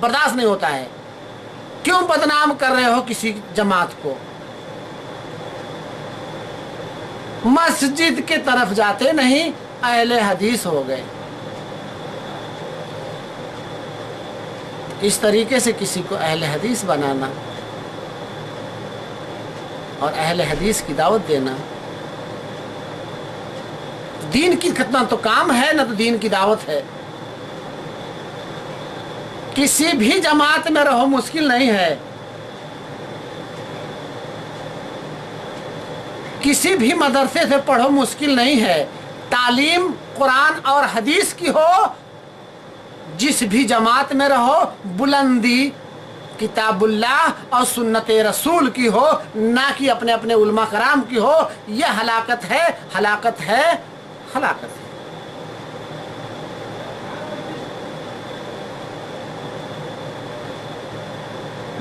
बर्दाश्त नहीं होता है। क्यों बदनाम कर रहे हो किसी जमात को? मस्जिद के तरफ जाते नहीं, अहले हदीस हो गए। इस तरीके से किसी को अहले हदीस बनाना और अहले हदीस की दावत देना, दीन की कितना तो काम है, ना तो दीन की दावत है। किसी भी जमात में रहो मुश्किल नहीं है, किसी भी मदरसे से पढ़ो मुश्किल नहीं है। तालीम कुरान और हदीस की हो, जिस भी जमात में रहो, बुलंदी किताबुल्लाह और सुन्नत रसूल की हो, ना कि अपने अपने उलमा कराम की हो। यह हलाकत है, हलाकत है, हलाकत है।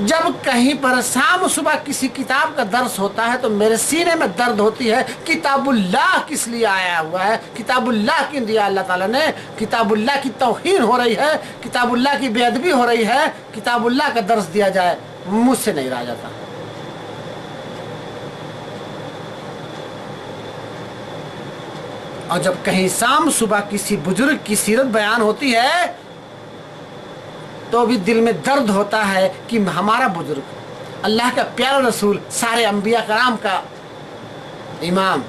जब कहीं पर शाम सुबह किसी किताब का दर्स होता है तो मेरे सीने में दर्द होती है। किताबुल्लाह किस लिए आया हुआ है? किताबुल्लाह क्यों दिया अल्लाह ताला ने? किताबुल्लाह की तौहीन हो रही है, किताबुल्लाह की बेअदबी हो रही है। किताबुल्लाह का दर्स दिया जाए, मुझसे नहीं रहा जाता। और जब कहीं शाम सुबह किसी बुजुर्ग की सीरत बयान होती है तो भी दिल में दर्द होता है कि हमारा बुजुर्ग, अल्लाह का प्यारा रसूल, सारे अंबिया कराम का इमाम,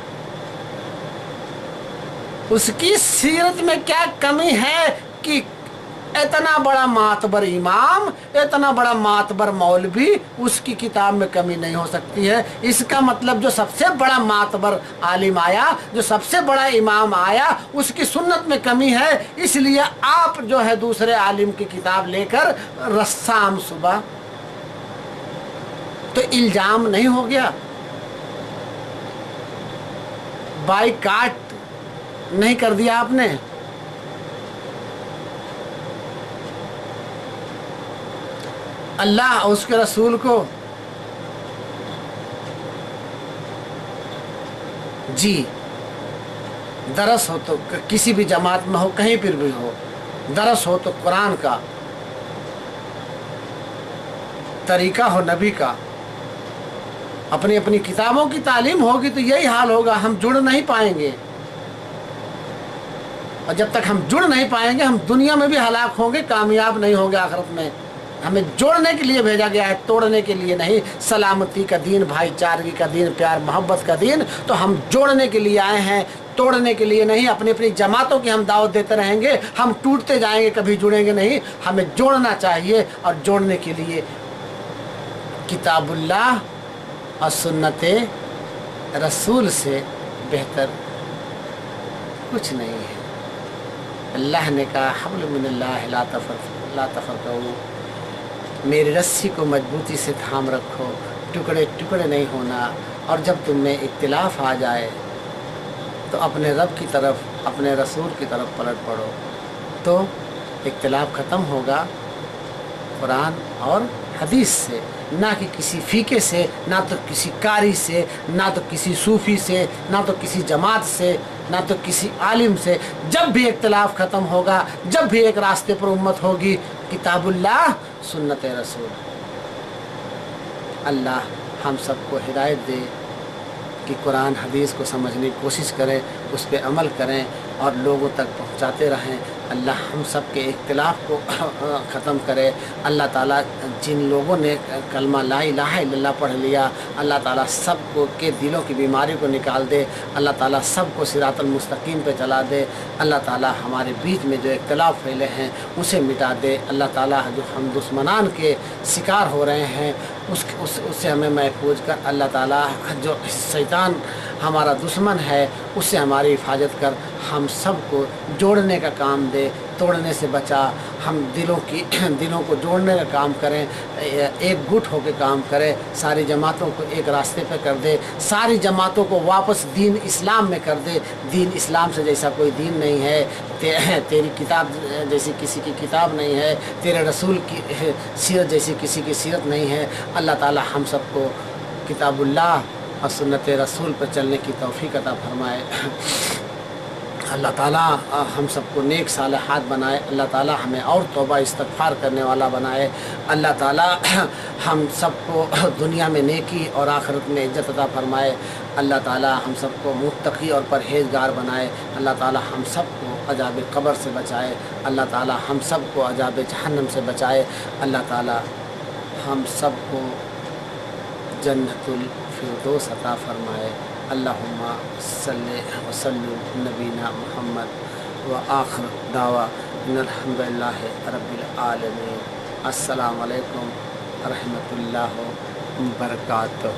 उसकी सीरत में क्या कमी है कि इतना बड़ा मातबर इमाम, इतना बड़ा मातबर मौलवी, उसकी किताब में कमी नहीं हो सकती है। इसका मतलब जो सबसे बड़ा मातबर आलिम आया, जो सबसे बड़ा इमाम आया, उसकी सुन्नत में कमी है। इसलिए आप जो है दूसरे आलिम की किताब लेकर रस्साम सुबह, तो इल्जाम नहीं हो गया? बाइकाट नहीं कर दिया आपने? अल्लाह और उसके रसूल को जी दरस हो तो किसी भी जमात में हो, कहीं पर भी हो, दरस हो तो कुरान का तरीका हो, नबी का, अपनी अपनी किताबों की तालीम होगी तो यही हाल होगा। हम जुड़ नहीं पाएंगे, और जब तक हम जुड़ नहीं पाएंगे हम दुनिया में भी हलाक होंगे, कामयाब नहीं होंगे आखिरत में। हमें जोड़ने के लिए भेजा गया है, तोड़ने के लिए नहीं। सलामती का दीन, भाईचारगी का दीन, प्यार मोहब्बत का दीन, तो हम जोड़ने के लिए आए हैं, तोड़ने के लिए नहीं। अपनी अपनी जमातों की हम दावत देते रहेंगे, हम टूटते जाएंगे, कभी जुड़ेंगे नहीं। हमें जोड़ना चाहिए, और जोड़ने के लिए किताबुल्लाह और सुन्नत रसूल से बेहतर कुछ नहीं है। अल्लाह ने कहा हब्ल मिनल्लाह ला तफरकू, मेरी रस्सी को मजबूती से थाम रखो, टुकड़े टुकड़े नहीं होना। और जब तुम में इख्तिलाफ आ जाए तो अपने रब की तरफ, अपने रसूल की तरफ पलट पड़ो, तो इख्तिलाफ ख़त्म होगा कुरान और हदीस से, ना कि किसी फ़ीके से, ना तो किसी कारी से, ना तो किसी सूफ़ी से, ना तो किसी जमात से, ना तो किसी आलिम से। जब भी इख्तिलाफ ख़त्म होगा, जब भी एक रास्ते पर उम्मत होगी, किताबुल्लाह सुन्नत रसूल। अल्लाह हम सबको हिदायत दे कि कुरान हदीस को समझने की कोशिश करें, उस पर अमल करें और लोगों तक पहुंचाते रहें। अल्लाह हम सब के इख्तिलाफ को ख़त्म करे। अल्लाह ताला जिन लोगों ने कलमा ला इलाहा इल्लल्लाह पढ़ लिया, अल्लाह ताला सबको के दिलों की बीमारी को निकाल दे। अल्लाह ताला सबको सिरातल मुस्तकीम पे चला दे। अल्लाह ताला हमारे बीच में जो इख्तिलाफ फैले हैं उसे मिटा दे। अल्लाह ताला जो हम दुश्मनान के शिकार हो रहे हैं उससे हमें महफूज कर। अल्लाह ताला जो शैतान हमारा दुश्मन है उससे हमारी हिफाजत कर। हम सबको जोड़ने का काम दे, तोड़ने से बचा। हम दिलों को जोड़ने का काम करें, एक गुट होकर काम करें, सारी जमातों को एक रास्ते पे कर दे, सारी जमातों को वापस दीन इस्लाम में कर दे। दीन इस्लाम से जैसा कोई दीन नहीं है, तेरी किताब जैसी किसी की किताब नहीं है, तेरे रसूल की सीरत जैसी किसी की सीरत नहीं है। अल्लाह ताला हम सबको किताबुल्लाह और सुन्नत रसूल पर चलने की तौफीक अता फरमाए। اللہ تعالیٰ ہم سب کو نیک صالحات بنائے، اللہ تعالیٰ ہمیں اور توبہ استغفار کرنے والا بنائے، اللہ تعالیٰ ہم سب کو دنیا میں نیکی اور آخرت میں عزت عطا فرمائے، اللہ تعالیٰ ہم سب کو متقی اور پرہیزگار بنائے، اللہ تعالیٰ ہم سب کو عذاب قبر سے بچائے، اللہ تعالیٰ ہم سب کو عذاب جہنم سے بچائے، اللہ تعالیٰ ہم سب کو جنت الفردوس عطا فرمائے۔ اللہم صلی وسلم نبینا محمد وآخر دعویٰ ان الحمد للہ رب العالمین۔ السلام علیکم ورحمۃ اللہ وبرکاتہ۔